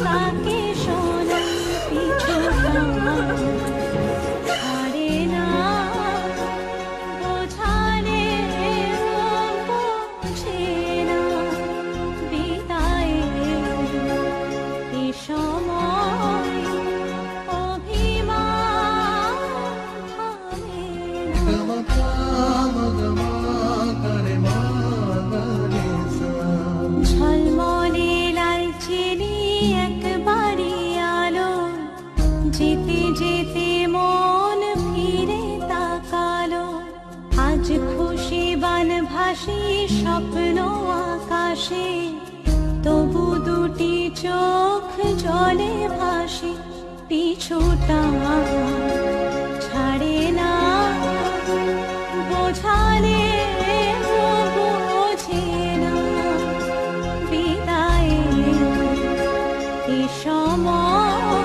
তাকে শোনাই পিছু টান। ছাড়ে না বোঝালে বোঝে না বিদায়ের এ সময় অভিমান থামে না। ঝলমলে লালচেনে একবারে আলো, যেতে যেতে মন ফিরে তাকালো। আজ খুশি বান ভাসি স্বপ্ন আকাশে, তবু দুটি চোখ জলে ভাসে পিছুটা ছাড়ে না বোঝালে বোঝে না বিদায়ের এ সময়